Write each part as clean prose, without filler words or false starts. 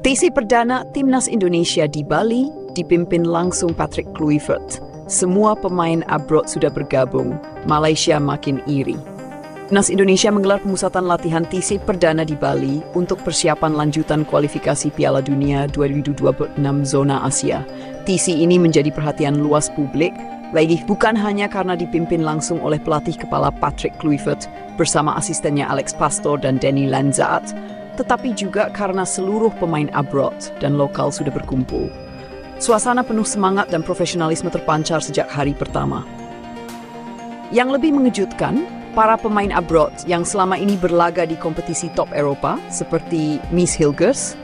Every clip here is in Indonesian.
TC perdana Timnas Indonesia di Bali dipimpin langsung Patrick Kluivert. Semua pemain abroad sudah bergabung. Malaysia makin iri. Timnas Indonesia menggelar pemusatan latihan TC perdana di Bali untuk persiapan lanjutan kualifikasi Piala Dunia 2026 zona Asia. TC ini menjadi perhatian luas publik, lagi bukan hanya karena dipimpin langsung oleh pelatih kepala Patrick Kluivert bersama asistennya Alex Pastor dan Denny Lanzaat, tetapi juga karena seluruh pemain abroad dan lokal sudah berkumpul. Suasana penuh semangat dan profesionalisme terpancar sejak hari pertama. Yang lebih mengejutkan, para pemain abroad yang selama ini berlaga di kompetisi top Eropa seperti Mies Hilgers,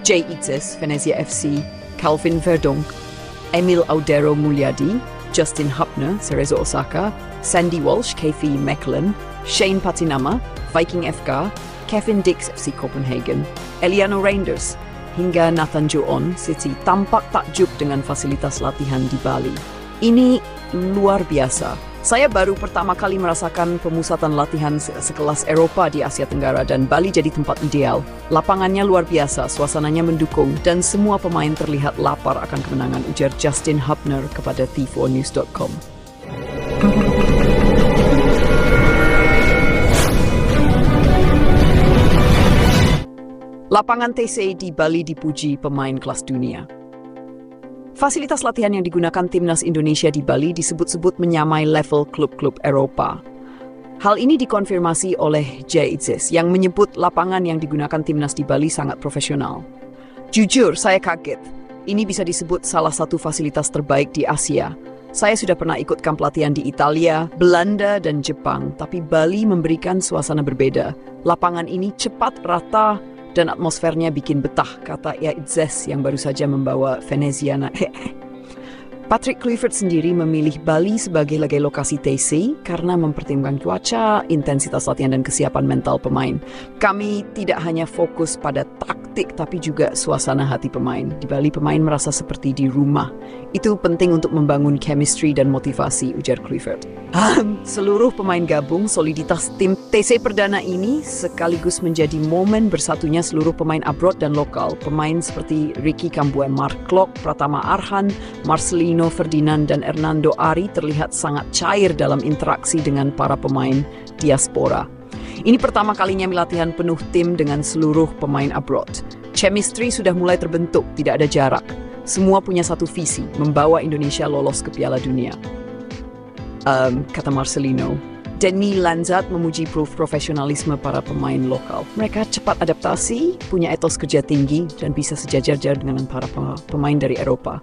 Jay Itzes, Venezia FC, Calvin Verdonk, Emil Audero Mulyadi, Justin Hubner, Cerezo Osaka, Sandy Walsh, KV Mechelen, Shane Patinama, Viking FK, Kevin Dix FC Copenhagen, Eliano Reinders, hingga Nathan Joon City tampak takjub dengan fasilitas latihan di Bali. Ini luar biasa. Saya baru pertama kali merasakan pemusatan latihan sekelas Eropa di Asia Tenggara dan Bali jadi tempat ideal. Lapangannya luar biasa, suasananya mendukung, dan semua pemain terlihat lapar akan kemenangan, ujar Justin Hubner kepada T4News.com. Lapangan TC di Bali dipuji pemain kelas dunia. Fasilitas latihan yang digunakan Timnas Indonesia di Bali disebut-sebut menyamai level klub-klub Eropa. Hal ini dikonfirmasi oleh Jay Itzes yang menyebut lapangan yang digunakan Timnas di Bali sangat profesional. Jujur, saya kaget. Ini bisa disebut salah satu fasilitas terbaik di Asia. Saya sudah pernah ikutkan pelatihan di Italia, Belanda, dan Jepang, tapi Bali memberikan suasana berbeda. Lapangan ini cepat, rata, dan atmosfernya bikin betah, kata Itzes yang baru saja membawa Venezia. Patrick Kluivert sendiri memilih Bali sebagai lokasi TC karena mempertimbangkan cuaca, intensitas latihan, dan kesiapan mental pemain. Kami tidak hanya fokus pada taktik, tapi juga suasana hati pemain. Di Bali, pemain merasa seperti di rumah. Itu penting untuk membangun chemistry dan motivasi, ujar Kluivert. Seluruh pemain gabung, soliditas tim TC perdana ini sekaligus menjadi momen bersatunya seluruh pemain abroad dan lokal. Pemain seperti Ricky Kambue Marklok, Pratama Arhan, Marcelino Ferdinand, dan Hernando Ari terlihat sangat cair dalam interaksi dengan para pemain diaspora. Ini pertama kalinya latihan penuh tim dengan seluruh pemain abroad. Chemistry sudah mulai terbentuk, tidak ada jarak. Semua punya satu visi, membawa Indonesia lolos ke Piala Dunia. Kata Marcelino. Denny Lanzaat memuji profesionalisme para pemain lokal. Mereka cepat adaptasi, punya etos kerja tinggi, dan bisa sejajar dengan para pemain dari Eropa.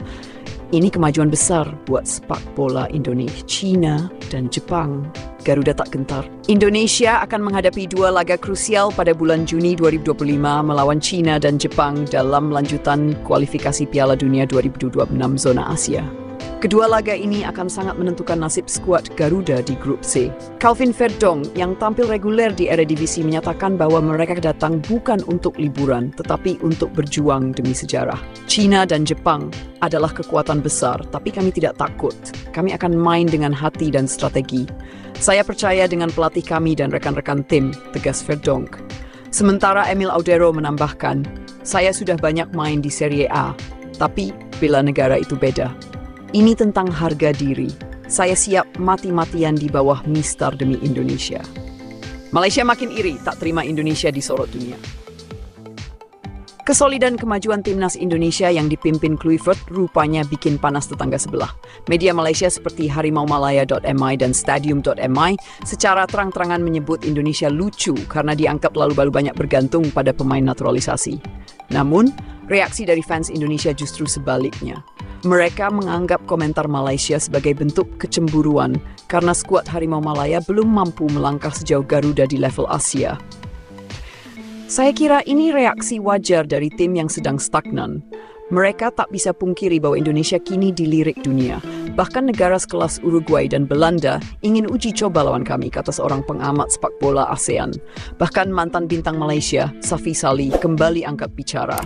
Ini kemajuan besar buat sepak bola Indonesia, China, dan Jepang. Garuda tak gentar. Indonesia akan menghadapi dua laga krusial pada bulan Juni 2025 melawan China dan Jepang dalam lanjutan kualifikasi Piala Dunia 2026 zona Asia. Kedua laga ini akan sangat menentukan nasib skuad Garuda di grup C. Calvin Verdonk yang tampil reguler di Eredivisie menyatakan bahwa mereka datang bukan untuk liburan, tetapi untuk berjuang demi sejarah. China dan Jepang adalah kekuatan besar, tapi kami tidak takut. Kami akan main dengan hati dan strategi. Saya percaya dengan pelatih kami dan rekan-rekan tim, tegas Verdonk. Sementara Emil Audero menambahkan, saya sudah banyak main di Serie A, tapi bela negara itu beda. Ini tentang harga diri. Saya siap mati-matian di bawah mistar demi Indonesia. Malaysia makin iri, tak terima Indonesia disorot dunia. Kesolidan kemajuan Timnas Indonesia yang dipimpin Kluivert rupanya bikin panas tetangga sebelah. Media Malaysia seperti harimaumalaya.my dan stadium.my secara terang-terangan menyebut Indonesia lucu karena dianggap terlalu banyak bergantung pada pemain naturalisasi. Namun, reaksi dari fans Indonesia justru sebaliknya. Mereka menganggap komentar Malaysia sebagai bentuk kecemburuan karena skuad Harimau Malaya belum mampu melangkah sejauh Garuda di level Asia. Saya kira ini reaksi wajar dari tim yang sedang stagnan. Mereka tak bisa pungkiri bahwa Indonesia kini dilirik dunia. Bahkan negara sekelas Uruguay dan Belanda ingin uji coba lawan kami, kata seorang pengamat sepak bola ASEAN. Bahkan mantan bintang Malaysia, Safi Salih, kembali angkat bicara.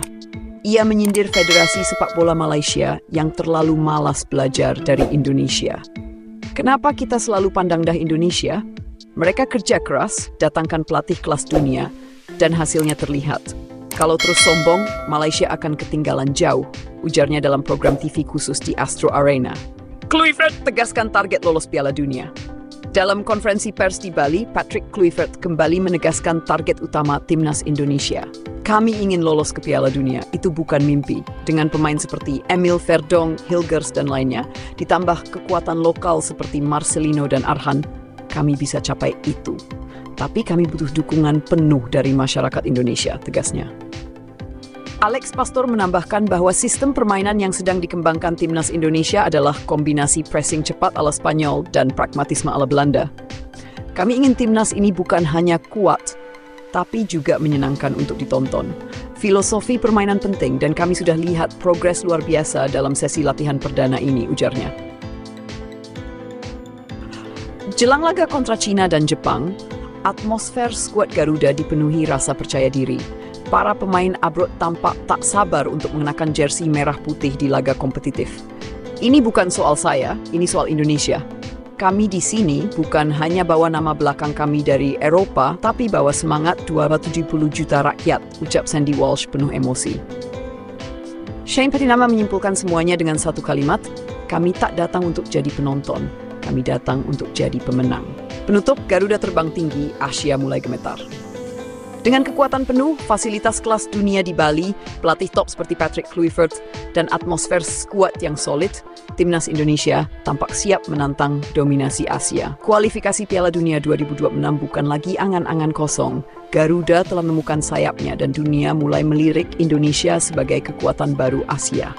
Ia menyindir Federasi Sepak Bola Malaysia yang terlalu malas belajar dari Indonesia. Kenapa kita selalu pandang dah Indonesia? Mereka kerja keras, datangkan pelatih kelas dunia, dan hasilnya terlihat. Kalau terus sombong, Malaysia akan ketinggalan jauh, ujarnya dalam program TV khusus di Astro Arena. Kluivert tegaskan target lolos Piala Dunia. Dalam konferensi pers di Bali, Patrick Kluivert kembali menegaskan target utama timnas Indonesia. Kami ingin lolos ke Piala Dunia, itu bukan mimpi. Dengan pemain seperti Emil Verdong, Hilgers, dan lainnya, ditambah kekuatan lokal seperti Marcelino dan Arhan, kami bisa capai itu. Tapi kami butuh dukungan penuh dari masyarakat Indonesia, tegasnya. Alex Pastor menambahkan bahwa sistem permainan yang sedang dikembangkan timnas Indonesia adalah kombinasi pressing cepat ala Spanyol dan pragmatisme ala Belanda. Kami ingin timnas ini bukan hanya kuat, tapi juga menyenangkan untuk ditonton. Filosofi permainan penting dan kami sudah lihat progres luar biasa dalam sesi latihan perdana ini, ujarnya. Jelang laga kontra China dan Jepang, atmosfer skuad Garuda dipenuhi rasa percaya diri. Para pemain abrot tampak tak sabar untuk mengenakan jersey merah putih di laga kompetitif. Ini bukan soal saya, ini soal Indonesia. Kami di sini bukan hanya bawa nama belakang kami dari Eropa, tapi bawa semangat 270 juta rakyat, ucap Sandy Walsh penuh emosi. Shane Petinama menyimpulkan semuanya dengan satu kalimat, kami tak datang untuk jadi penonton, kami datang untuk jadi pemenang. Penutup, Garuda terbang tinggi, Asia mulai gemetar. Dengan kekuatan penuh, fasilitas kelas dunia di Bali, pelatih top seperti Patrick Kluivert, dan atmosfer skuad yang solid, timnas Indonesia tampak siap menantang dominasi Asia. Kualifikasi Piala Dunia 2026 bukan lagi angan-angan kosong. Garuda telah menemukan sayapnya dan dunia mulai melirik Indonesia sebagai kekuatan baru Asia.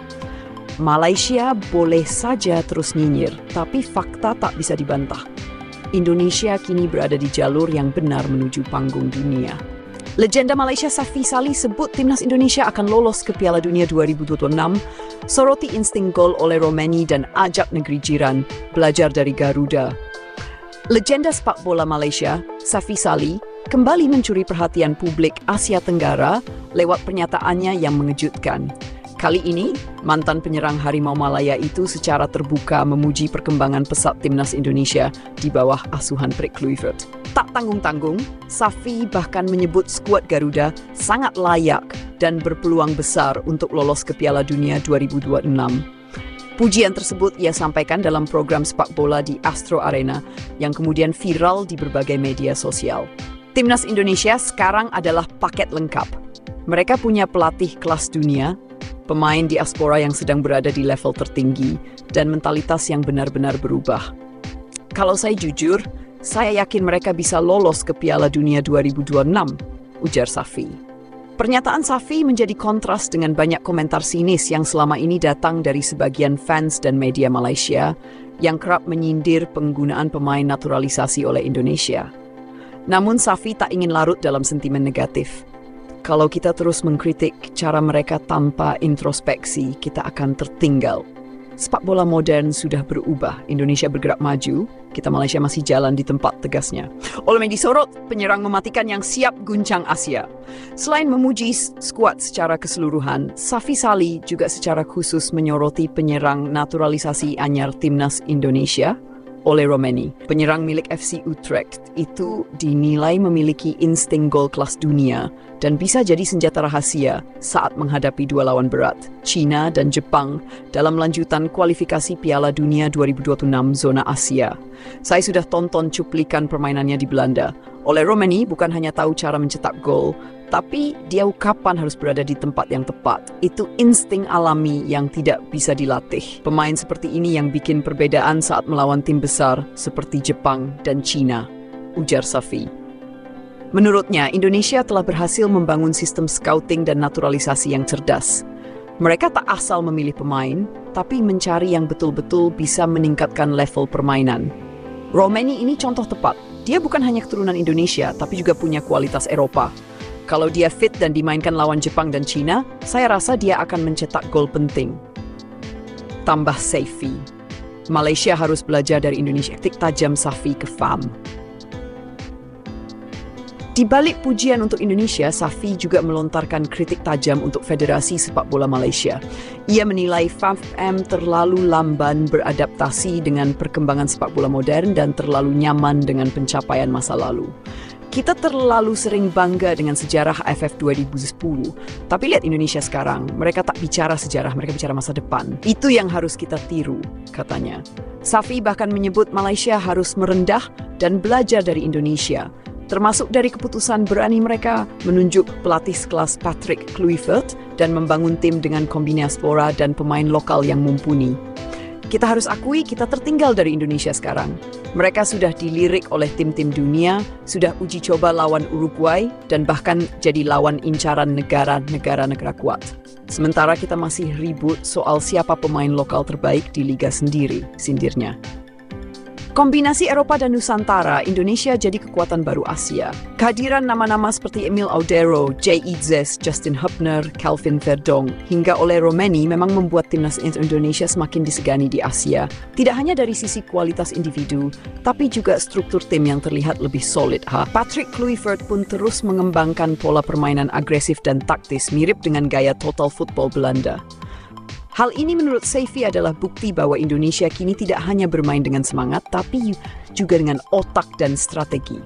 Malaysia boleh saja terus nyinyir, tapi fakta tak bisa dibantah. Indonesia kini berada di jalur yang benar menuju panggung dunia. Legenda Malaysia Safi Salih sebut timnas Indonesia akan lolos ke Piala Dunia 2026, soroti insting gol oleh Romani dan ajak negeri jiran belajar dari Garuda. Legenda sepak bola Malaysia, Safi Salih, kembali mencuri perhatian publik Asia Tenggara lewat pernyataannya yang mengejutkan. Kali ini, mantan penyerang Harimau Malaya itu secara terbuka memuji perkembangan pesat timnas Indonesia di bawah asuhan Patrick Kluivert. Tak tanggung-tanggung, Safi bahkan menyebut skuad Garuda sangat layak dan berpeluang besar untuk lolos ke Piala Dunia 2026. Pujian tersebut ia sampaikan dalam program sepak bola di Astro Arena yang kemudian viral di berbagai media sosial. Timnas Indonesia sekarang adalah paket lengkap. Mereka punya pelatih kelas dunia, pemain diaspora yang sedang berada di level tertinggi, dan mentalitas yang benar-benar berubah. Kalau saya jujur, saya yakin mereka bisa lolos ke Piala Dunia 2026, ujar Safi. Pernyataan Safi menjadi kontras dengan banyak komentar sinis yang selama ini datang dari sebagian fans dan media Malaysia yang kerap menyindir penggunaan pemain naturalisasi oleh Indonesia. Namun Safi tak ingin larut dalam sentimen negatif. Kalau kita terus mengkritik cara mereka tanpa introspeksi, kita akan tertinggal. Sepak bola modern sudah berubah, Indonesia bergerak maju, kita Malaysia masih jalan di tempat, tegasnya. Oleh disorot, penyerang mematikan yang siap guncang Asia. Selain memuji skuad secara keseluruhan, Safi Salih juga secara khusus menyoroti penyerang naturalisasi anyar timnas Indonesia, oleh Romani. Penyerang milik FC Utrecht itu dinilai memiliki insting gol kelas dunia dan bisa jadi senjata rahasia saat menghadapi dua lawan berat, China dan Jepang, dalam lanjutan kualifikasi Piala Dunia 2026 zona Asia. Saya sudah tonton cuplikan permainannya di Belanda. Oleh Romani bukan hanya tahu cara mencetak gol, tapi dia kapan harus berada di tempat yang tepat. Itu insting alami yang tidak bisa dilatih. Pemain seperti ini yang bikin perbedaan saat melawan tim besar seperti Jepang dan China, ujar Safi. Menurutnya, Indonesia telah berhasil membangun sistem scouting dan naturalisasi yang cerdas. Mereka tak asal memilih pemain, tapi mencari yang betul-betul bisa meningkatkan level permainan. Romani ini contoh tepat. Dia bukan hanya keturunan Indonesia, tapi juga punya kualitas Eropa. Kalau dia fit dan dimainkan lawan Jepang dan China, saya rasa dia akan mencetak gol penting. Tambah Safi. Malaysia harus belajar dari Indonesia. Kritik tajam Safi ke FAM. Di balik pujian untuk Indonesia, Safi juga melontarkan kritik tajam untuk Federasi Sepak Bola Malaysia. Ia menilai FAM terlalu lamban beradaptasi dengan perkembangan sepak bola modern dan terlalu nyaman dengan pencapaian masa lalu. Kita terlalu sering bangga dengan sejarah AFF 2010. Tapi lihat Indonesia sekarang, mereka tak bicara sejarah, mereka bicara masa depan. Itu yang harus kita tiru, katanya. Safi bahkan menyebut Malaysia harus merendah dan belajar dari Indonesia, termasuk dari keputusan berani mereka menunjuk pelatih sekelas Patrick Kluivert dan membangun tim dengan kombinasi diaspora dan pemain lokal yang mumpuni. Kita harus akui kita tertinggal dari Indonesia sekarang. Mereka sudah dilirik oleh tim-tim dunia, sudah uji coba lawan Uruguay, dan bahkan jadi lawan incaran negara-negara kuat. Sementara kita masih ribut soal siapa pemain lokal terbaik di liga sendiri, sindirnya. Kombinasi Eropa dan Nusantara, Indonesia jadi kekuatan baru Asia. Kehadiran nama-nama seperti Emil Audero, Jay Itzes, Justin Hubner, Calvin Verdong, hingga Ole Romeni memang membuat timnas Indonesia semakin disegani di Asia. Tidak hanya dari sisi kualitas individu, tapi juga struktur tim yang terlihat lebih solid. Patrick Kluivert pun terus mengembangkan pola permainan agresif dan taktis mirip dengan gaya total football Belanda. Hal ini menurut Safi adalah bukti bahwa Indonesia kini tidak hanya bermain dengan semangat, tapi juga dengan otak dan strategi.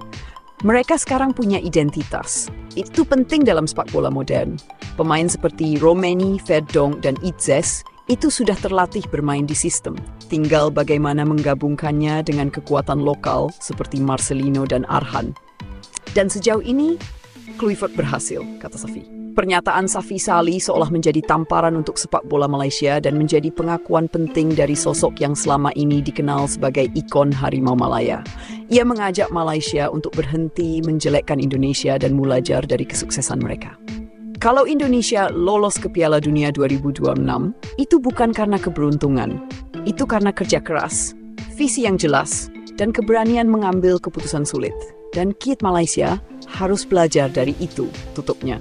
Mereka sekarang punya identitas. Itu penting dalam sepak bola modern. Pemain seperti Romeni, Verdong, dan Itzes itu sudah terlatih bermain di sistem. Tinggal bagaimana menggabungkannya dengan kekuatan lokal seperti Marcelino dan Arhan. Dan sejauh ini, Kluivert berhasil, kata Safi. Pernyataan Safi Sali seolah menjadi tamparan untuk sepak bola Malaysia dan menjadi pengakuan penting dari sosok yang selama ini dikenal sebagai ikon Harimau Malaya. Ia mengajak Malaysia untuk berhenti menjelekkan Indonesia dan belajar dari kesuksesan mereka. Kalau Indonesia lolos ke Piala Dunia 2026, itu bukan karena keberuntungan. Itu karena kerja keras, visi yang jelas, dan keberanian mengambil keputusan sulit. Dan Kit Malaysia harus belajar dari itu, tutupnya.